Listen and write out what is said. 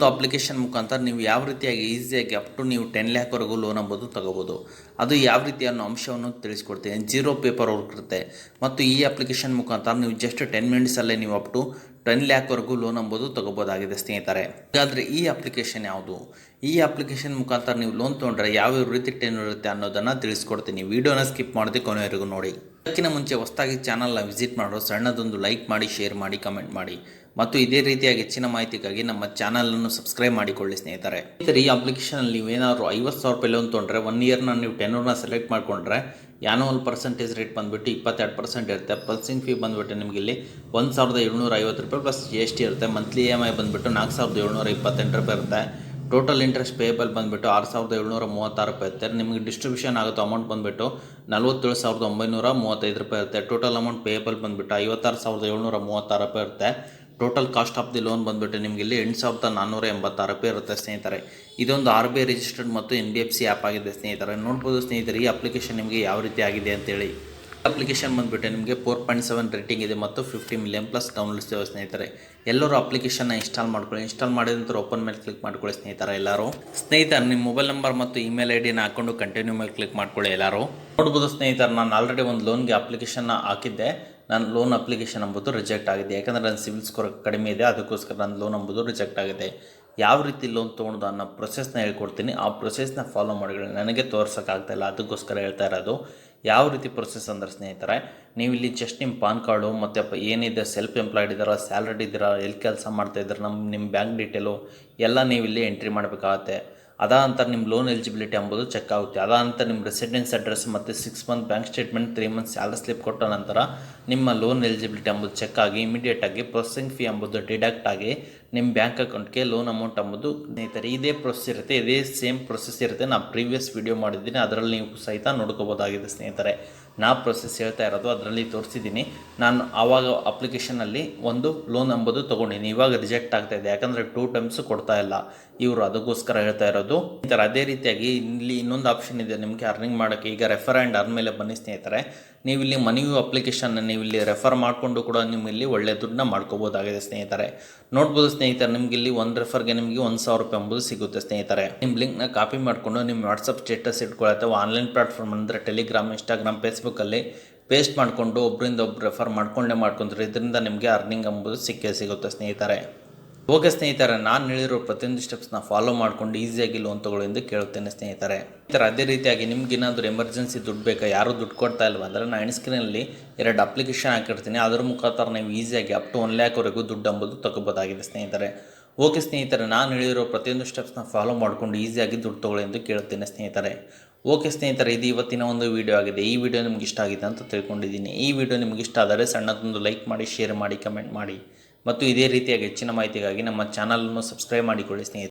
ಒಂದು ಅಪ್ಲಿಕೇಶನ್ ಮುಖಾಂತರ ನೀವು ಯಾವ ರೀತಿಯಾಗಿ ಈಸಿಯಾಗಿ ಅಪ್ ಟು ನೀವು 10 ಲ್ಯಾಕ್ವರೆಗೂ ಲೋನ್ ಅಂಬೋದು ತಗೋಬೋದು. ಅದು ಯಾವ ರೀತಿ ಅನ್ನೋ ಅಂಶವನ್ನು ತಿಳಿಸ್ಕೊಡ್ತೀನಿ. ಜೀರೋ ಪೇಪರ್ ವರ್ಕ್ ಇರುತ್ತೆ ಮತ್ತು ಈ ಅಪ್ಲಿಕೇಶನ್ ಮುಖಾಂತರ ನೀವು ಜಸ್ಟ್ 10 ಮಿನಿಟ್ಸಲ್ಲೇ ನೀವು ಅಪ್ ಟು 10 ಲ್ಯಾಕ್ವರೆಗೂ ಲೋನ್ ಅಂಬೋದು ತಗೋಬೋದಾಗಿದೆ ಸ್ನೇಹಿತರೆ. ಹಾಗಾದರೆ ಈ ಅಪ್ಲಿಕೇಶನ್ ಯಾವುದು? ಈ ಅಪ್ಲಿಕೇಶನ್ ಮುಖಾಂತರ ನೀವು ಲೋನ್ ತೊಗೊಂಡ್ರೆ ಯಾವ ರೀತಿ ಟೆನ್ ಇರುತ್ತೆ ಅನ್ನೋದನ್ನು ತಿಳಿಸ್ಕೊಡ್ತೀನಿ. ವಿಡಿಯೋನ ಸ್ಕಿಪ್ ಮಾಡದೆ ಕೊನೆವರೆಗೂ ನೋಡಿ. ಅದಕ್ಕಿಂತ ಮುಂಚೆ ಹೊಸದಾಗಿ ಚಾನಲ್ನ ವಿಸಿಟ್ ಮಾಡೋ ಸಣ್ಣದೊಂದು ಲೈಕ್ ಮಾಡಿ, ಶೇರ್ ಮಾಡಿ, ಕಮೆಂಟ್ ಮಾಡಿ ಮತ್ತು ಇದೇ ರೀತಿಯಾಗಿ ಹೆಚ್ಚಿನ ಮಾಹಿತಿಗಾಗಿ ನಮ್ಮ ಚಾನಲನ್ನು ಸಬ್ಸ್ಕ್ರೈಬ್ ಮಾಡಿಕೊಳ್ಳಿ ಸ್ನೇಹಿತರೆ. ಈ ಅಪ್ಲಿಕೇಶನಲ್ಲಿ ನೀವೇನಾದ್ರು 50,000 ರೂಪಾಯಿ ಲೋನ್ ತೊಗೊಂಡ್ರೆ 1 ಇಯರ್ನ ನೀವು ಟೆನ್ಯೂರ್ನ ಸೆಲೆಕ್ಟ್ ಮಾಡಿಕೊಂಡ್ರೆ ಆ್ಯನುವಲ್ ಪರ್ಸೆಂಟೇಜ್ ರೇಟ್ ಬಂದುಬಿಟ್ಟು 22% ಇರುತ್ತೆ. ಪಲ್ಸಿಂಗ್ ಫೀ ಬಂದುಬಿಟ್ಟು ನಿಮಗೆ ಇಲ್ಲಿ 1,750 ರೂಪಾಯಿ ಪ್ಲಸ್ GST ಇರುತ್ತೆ. ಮಂತ್ಲಿ EMI ಬಂದುಬಿಟ್ಟು 4,728 ರೂಪಾಯಿ ಇರುತ್ತೆ. ಟೋಟಲ್ ಇಂಟ್ರೆಸ್ಟ್ ಪೇಬಲ್ ಬಂದುಬಿಟ್ಟು 6,736 ರೂಪಾಯಿ ಇರುತ್ತೆ. ನಿಮಗೆ ಡಿಸ್ಟ್ರಿಬ್ಯೂಷನ್ ಆಗುತ್ತೆ ಅಮೌಂಟ್ ಬಂದುಬಿಟ್ಟು 47,935 ರೂಪಾಯಿ ಇರುತ್ತೆ. ಟೋಟಲ್ ಅಮೌಂಟ್ ಪೇಬಲ್ ಬಂದುಬಿಟ್ಟು 56,736 ರೂಪಾಯಿ ಇರುತ್ತೆ. Total cost of the loan ಬಂದುಬಿಟ್ಟು ನಿಮಗೆ ಇಲ್ಲಿ 8,486 ರೂಪಾಯಿ ಇರುತ್ತೆ ಸ್ನೇಹಿತರೆ. ಇದೊಂದು RBI ರಿಜಿಸ್ಟರ್ಡ್ ಮತ್ತು NBFC ಆ್ಯಪ್ ಆಗಿದೆ ಸ್ನೇಹಿತರೆ. ನೋಡ್ಬೋದು ಸ್ನೇಹಿತರೆ, ಈ ಅಪ್ಲಿಕೇಶನ್ ನಿಮಗೆ ಯಾವ ರೀತಿ ಆಗಿದೆ ಅಂತೇಳಿ. ಅಪ್ಲಿಕೇಶನ್ ಬಂದುಬಿಟ್ಟು ನಿಮಗೆ 4.7 ರೇಟಿಂಗ್ ಇದೆ ಮತ್ತು 50 ಮಿಲಿಯನ್ ಪ್ಲಸ್ ಡೌನ್ಲೋಡ್ಸ್ ಇದೆ ಸ್ನೇಹಿತರೆ. ಎಲ್ಲರೂ ಅಪ್ಲಿಕೇಶನ್ನ ಇನ್ಸ್ಟಾಲ್ ಮಾಡ್ಕೊಳ್ಳಿ. ಇನ್ಸ್ಟಾಲ್ ಮಾಡಿದ ನಂತರ ಓಪನ್ ಮೇಲೆ ಕ್ಲಿಕ್ ಮಾಡ್ಕೊಳ್ಳಿ ಸ್ನೇಹಿತರೆ. ಎಲ್ಲರೂ ಸ್ನೇಹಿತರೆ ನಿಮ್ಮ ಮೊಬೈಲ್ ನಂಬರ್ ಮತ್ತು ಇಮೇಲ್ ID ನ ಹಾಕೊಂಡು ಕಂಟಿನ್ಯೂ ಮೇಲೆ ಕ್ಲಿಕ್ ಮಾಡ್ಕೊಳ್ಳಿ. ಎಲ್ಲರೂ ನೋಡ್ಬೋದು ಸ್ನೇಹಿತರೆ, ನಾನು ಆಲ್ರೆಡಿ ಒಂದು ಲೋನ್ಗೆ ಅಪ್ಲಿಕೇಶನ್ನ ಹಾಕಿದ್ದೆ. ನನ್ನ ಲೋನ್ ಅಪ್ಲಿಕೇಶನ್ ಎಂಬುದು ರಿಜೆಕ್ಟ್ ಆಗಿದೆ. ಯಾಕಂದರೆ ನನ್ನ ಸಿವಿಲ್ ಸ್ಕೋರ್ ಕಡಿಮೆ ಇದೆ, ಅದಕ್ಕೋಸ್ಕರ ನನ್ನ ಲೋನ್ ಎಂಬುದು ರಿಜೆಕ್ಟ್ ಆಗಿದೆ. ಯಾವ ರೀತಿ ಲೋನ್ ತೊಗೊಳೋದು ಅನ್ನೋ ಪ್ರೊಸೆಸ್ನ ಹೇಳ್ಕೊಡ್ತೀನಿ. ಆ ಪ್ರೊಸೆಸ್ನ ಫಾಲೋ ಮಾಡಿಕೊಳ್ಳಿ. ನನಗೆ ತೋರ್ಸೋಕ್ಕಾಗ್ತಾಯಿಲ್ಲ, ಅದಕ್ಕೋಸ್ಕರ ಹೇಳ್ತಾ ಇರೋದು. ಯಾವ ರೀತಿ ಪ್ರೊಸೆಸ್ ಅಂದರೆ ಸ್ನೇಹಿತರೆ, ನೀವು ಇಲ್ಲಿ ಜಸ್ಟ್ ನಿಮ್ಮ ಪಾನ್ ಕಾರ್ಡು ಮತ್ತು ಏನಿದೆ, ಸೆಲ್ಫ್ ಎಂಪ್ಲಾಯ್ಡ್ ಇದ್ದೀರಾ, ಸ್ಯಾಲರಿ ಇದ್ದೀರಾ, ಎಲ್ಲಿ ಕೆಲಸ ಮಾಡ್ತಾಯಿದ್ದೀರಾ, ನಿಮ್ಮ ಬ್ಯಾಂಕ್ ಡೀಟೇಲು ಎಲ್ಲ ನೀವು ಇಲ್ಲಿ ಎಂಟ್ರಿ ಮಾಡಬೇಕಾಗತ್ತೆ. ಅದಾನಂತರ ನಿಮ್ಮ ಲೋನ್ ಎಲಿಜಿಬಿಲಿಟಿ ಎಂಬುದು ಚೆಕ್ ಆಗುತ್ತೆ. ಅದಾನಂತರ ನಿಮ್ಮ ರೆಸಿಡೆನ್ಸ್ ಅಡ್ರೆಸ್ ಮತ್ತು 6 month bank statement, 3 month salary slip ಕೊಟ್ಟ ನಂತರ ನಿಮ್ಮ ಲೋನ್ ಎಲಿಜಿಬಿಲಿಟಿ ಎಂಬುದು ಚೆಕ್ ಆಗಿ ಇಮಿಡಿಯೇಟಾಗಿ ಪ್ರೊಸೆಸಿಂಗ್ ಫೀ ಎಂಬುದು ಡಿಡಕ್ಟ್ ಆಗಿ ನಿಮ್ಮ ಬ್ಯಾಂಕ್ ಅಕೌಂಟ್ಗೆ ಲೋನ್ ಅಮೌಂಟ್ ಎಂಬುದು ಸ್ನೇಹಿತರೆ ಇದೇ ಪ್ರೊಸೆಸ್ ಇರುತ್ತೆ. ಇದೇ ಸೇಮ್ ಪ್ರೊಸೆಸ್ ಇರುತ್ತೆ. ನಾನು ಪ್ರೀವಿಯಸ್ ವಿಡಿಯೋ ಮಾಡಿದ್ದೀನಿ, ಅದರಲ್ಲಿ ನೀವು ಸಹಿತ ನೋಡ್ಕೋಬೋದಾಗಿದೆ ಸ್ನೇಹಿತರೆ. ನಾ ಪ್ರೊಸೆಸ್ ಹೇಳ್ತಾ ಇರೋದು ಅದರಲ್ಲಿ ತೋರಿಸಿದ್ದೀನಿ. ನಾನು ಆವಾಗ ಅಪ್ಲಿಕೇಶನಲ್ಲಿ ಒಂದು ಲೋನ್ ಎಂಬುದು ತೊಗೊಂಡಿನಿ. ಇವಾಗ ರಿಜೆಕ್ಟ್ ಆಗ್ತಾ ಇದೆ, ಯಾಕಂದರೆ 2 ಟೈಮ್ಸ್ ಕೊಡ್ತಾ ಇಲ್ಲ ಇವರು, ಅದಕ್ಕೋಸ್ಕರ ಹೇಳ್ತಾ ಇರೋದು. ಈ ಥರ ಅದೇ ರೀತಿಯಾಗಿ ಇಲ್ಲಿ ಇನ್ನೊಂದು ಆಪ್ಷನ್ ಇದೆ ನಿಮಗೆ ಅರ್ನಿಂಗ್ ಮಾಡೋಕ್ಕೆ. ಈಗ ರೆಫರ್ ಆ್ಯಂಡ್ ಅರ್ನ್ ಮೇಲೆ ಬನ್ನಿ ಸ್ನೇಹಿತರೆ. ನೀವು ಇಲ್ಲಿ ಮನಿಯು ಅಪ್ಲಿಕೇಶನ್ನ ನೀವು ಇಲ್ಲಿ ರೆಫರ್ ಮಾಡಿಕೊಂಡು ಕೂಡ ನೀವು ಇಲ್ಲಿ ಒಳ್ಳೆ ದುಡ್ಡನ್ನ ಮಾಡ್ಕೋಬೋದಾಗಿದೆ ಸ್ನೇಹಿತರೆ. ನೋಡ್ಬೋದು ಸ್ನೇಹಿತರೆ, ನಿಮ್ಗೆ ಇಲ್ಲಿ ಒಂದು ರೆಫರ್ಗೆ ನಿಮಗೆ 1,000 ರೂಪಾಯಿ ಎಂಬುದು ಸಿಗುತ್ತೆ ಸ್ನೇಹಿತರೆ. ನಿಮ್ಮ ಲಿಂಕ್ನ ಕಾಪಿ ಮಾಡಿಕೊಂಡು ನಿಮ್ಮ ವಾಟ್ಸಪ್ ಸ್ಟೇಟಸ್ ಇಟ್ಕೊಳತ್ತೆ. ಆನ್ಲೈನ್ ಪ್ಲಾಟ್ಫಾರ್ಮ್ ಅಂದರೆ ಟೆಲಿಗ್ರಾಮ್, ಇನ್ಸ್ಟಾಗ್ರಾಮ್, ಫೇಸ್ಬುಕ್ಕಲ್ಲಿ ಪೇಸ್ಟ್ ಮಾಡಿಕೊಂಡು ಒಬ್ಬರಿಂದ ಒಬ್ಬರು ರೆಫರ್ ಮಾಡ್ಕೊಂಡ್ರೆ ಇದರಿಂದ ನಿಮಗೆ ಅರ್ನಿಂಗ್ ಎಂಬುದು ಸಿಗುತ್ತೆ ಸ್ನೇಹಿತರೆ. ಓಕೆ ಸ್ನೇಹಿತರೆ, ನಾನು ಹೇಳಿರೋ ಪ್ರತಿಯೊಂದು ಸ್ಟೆಪ್ಸ್ನ ಫಾಲೋ ಮಾಡ್ಕೊಂಡು ಈಸಿಯಾಗಿ ಲೋನ್ ತೊಗೊಳ್ಳಿ ಎಂದು ಕೇಳುತ್ತೇನೆ ಸ್ನೇಹಿತರೆ. ಅದೇ ರೀತಿಯಾಗಿ ನಿಮ್ಗೆ ಏನಾದರೂ ಎಮರ್ಜೆನ್ಸಿ ದುಡ್ಡು ಬೇಕಾ, ಯಾರೂ ದುಡ್ಡು ಕೊಡ್ತಾ ಇಲ್ವ ಅಂದರೆ ನಾನು ಸ್ಕ್ರೀನಲ್ಲಿ 2 ಅಪ್ಲಿಕೇಶನ್ ಹಾಕಿರ್ತೀನಿ. ಅದರ ಮುಖಾಂತರ ನೀವು ಈಸಿಯಾಗಿ ಅಪ್ ಟು 1 ಲ್ಯಾಕ್ವರೆಗೂ ದುಡ್ಡು ಎಂಬುದು ತಗೋಬೋದಾಗಿದೆ ಸ್ನೇಹಿತರೆ. ಓಕೆ ಸ್ನೇಹಿತರೆ, ನಾನು ಹೇಳಿರೋ ಪ್ರತಿಯೊಂದು ಸ್ಟೆಪ್ಸ್ನ ಫಾಲೋ ಮಾಡಿಕೊಂಡು ಈಸಿಯಾಗಿ ದುಡ್ಡು ತೊಗೊಳ್ಳಿ ಎಂದು ಕೇಳುತ್ತೇನೆ ಸ್ನೇಹಿತರೆ. ಓಕೆ ಸ್ನೇಹಿತರೆ, ಇದು ಇವತ್ತಿನ ಒಂದು ವಿಡಿಯೋ ಆಗಿದೆ. ಈ ವಿಡಿಯೋ ನಿಮ್ಗೆ ಇಷ್ಟ ಆಗಿದೆ ಅಂತ ತಿಳ್ಕೊಂಡಿದ್ದೀನಿ. ಈ ವಿಡಿಯೋ ನಿಮ್ಗೆ ಇಷ್ಟ ಆದರೆ ಸಣ್ಣದೊಂದು ಲೈಕ್ ಮಾಡಿ, ಶೇರ್ ಮಾಡಿ, ಕಮೆಂಟ್ ಮಾಡಿ ಮತ್ತು ಇದೇ ರೀತಿಯಾಗಿ ಹೆಚ್ಚಿನ ಮಾಹಿತಿಗಾಗಿ ನಮ್ಮ ಚಾನಲನ್ನು ಸಬ್ಸ್ಕ್ರೈಬ್ ಮಾಡಿಕೊಳ್ಳಿ ಸ್ನೇಹಿತರೆ.